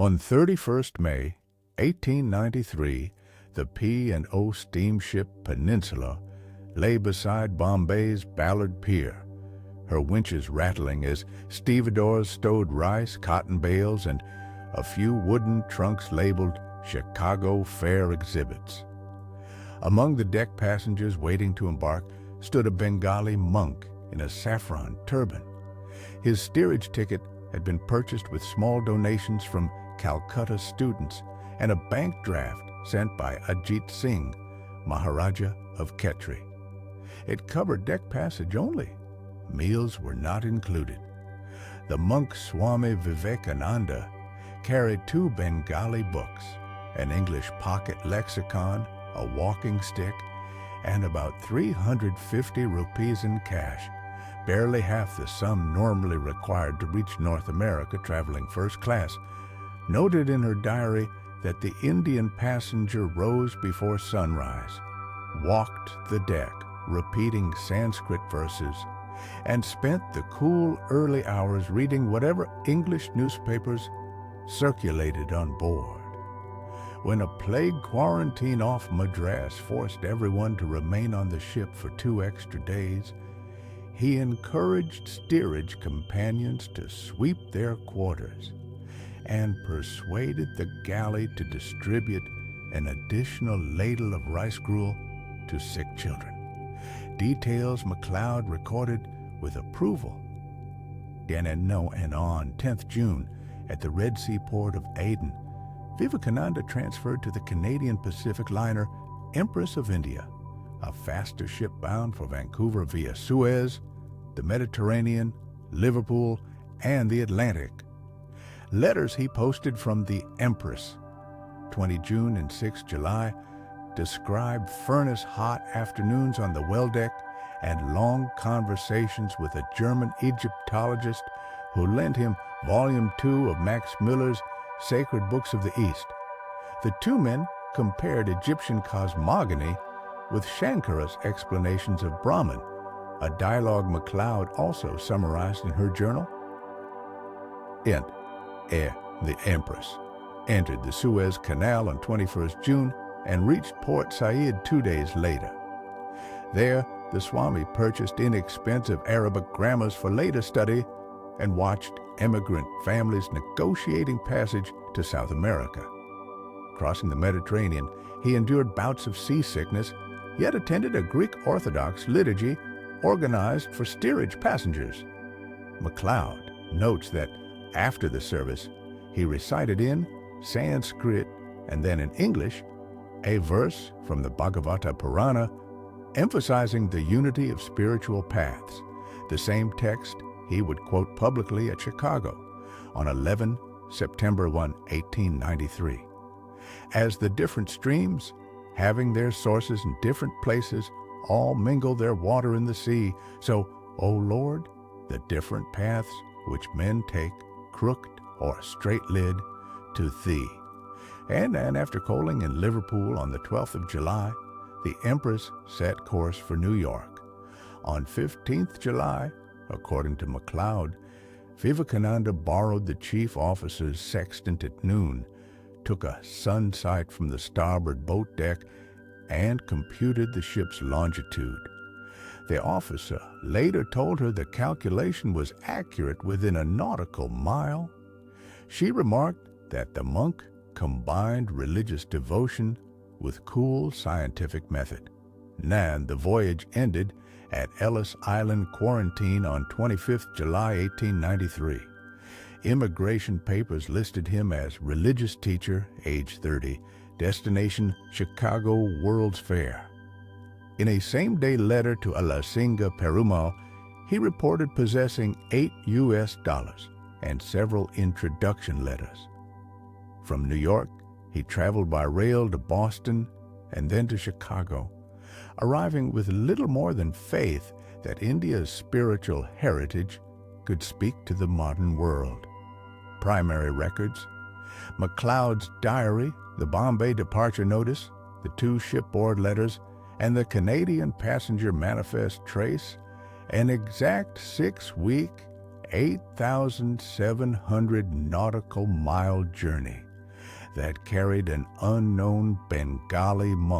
On 31st May, 1893, the P&O steamship Peninsula lay beside Bombay's Ballard Pier, her winches rattling as stevedores stowed rice, cotton bales, and a few wooden trunks labeled Chicago Fair exhibits. Among the deck passengers waiting to embark stood a Bengali monk in a saffron turban. His steerage ticket had been purchased with small donations from Calcutta students and a bank draft sent by Ajit Singh, Maharaja of Khetri. It covered deck passage only. Meals were not included. The monk Swami Vivekananda carried 2 Bengali books, an English pocket lexicon, a walking stick, and about 350 rupees in cash, barely half the sum normally required to reach North America traveling first class, noted in her diary that the Indian passenger rose before sunrise, walked the deck, repeating Sanskrit verses, and spent the cool early hours reading whatever English newspapers circulated on board. When a plague quarantine off Madras forced everyone to remain on the ship for 2 extra days, he encouraged steerage companions to sweep their quarters and persuaded the galley to distribute an additional ladle of rice gruel to sick children. Details MacLeod recorded with approval. And on 10th June, at the Red Sea port of Aden, Vivekananda transferred to the Canadian Pacific liner Empress of India, a faster ship bound for Vancouver via Suez, the Mediterranean, Liverpool, and the Atlantic. Letters he posted from the Empress, 20 June and 6 July, described furnace-hot afternoons on the well deck and long conversations with a German Egyptologist who lent him Volume 2 of Max Muller's Sacred Books of the East. The 2 men compared Egyptian cosmogony with Shankara's explanations of Brahman, a dialogue MacLeod also summarized in her journal. The Empress entered the Suez Canal on 21st June and reached Port Said 2 days later. There, the Swami purchased inexpensive Arabic grammars for later study and watched emigrant families negotiating passage to South America. Crossing the Mediterranean, he endured bouts of seasickness, yet attended a Greek Orthodox liturgy organized for steerage passengers. MacLeod notes that after the service, he recited in Sanskrit and then in English a verse from the Bhagavata Purana emphasizing the unity of spiritual paths, the same text he would quote publicly at Chicago on 11 September 1, 1893. As the different streams, having their sources in different places, all mingle their water in the sea, so, O Lord, the different paths which men take, crooked or straight lid, to Thee. And after coaling in Liverpool on the 12th of July, the Empress set course for New York. On 15th July, according to MacLeod, Vivekananda borrowed the chief officer's sextant at noon, took a sun sight from the starboard boat deck, and computed the ship's longitude. The officer later told her the calculation was accurate within a nautical mile. She remarked that the monk combined religious devotion with cool scientific method. And the voyage ended at Ellis Island Quarantine on 25th July 1893. Immigration papers listed him as religious teacher, age 30, destination Chicago World's Fair. In a same-day letter to Alasinga Perumal, he reported possessing $8 and several introduction letters. From New York, he traveled by rail to Boston and then to Chicago, arriving with little more than faith that India's spiritual heritage could speak to the modern world. Primary records: MacLeod's diary, the Bombay departure notice, the 2 shipboard letters, and the Canadian passenger manifest trace an exact 6-week, 8,700 nautical mile journey that carried an unknown Bengali monk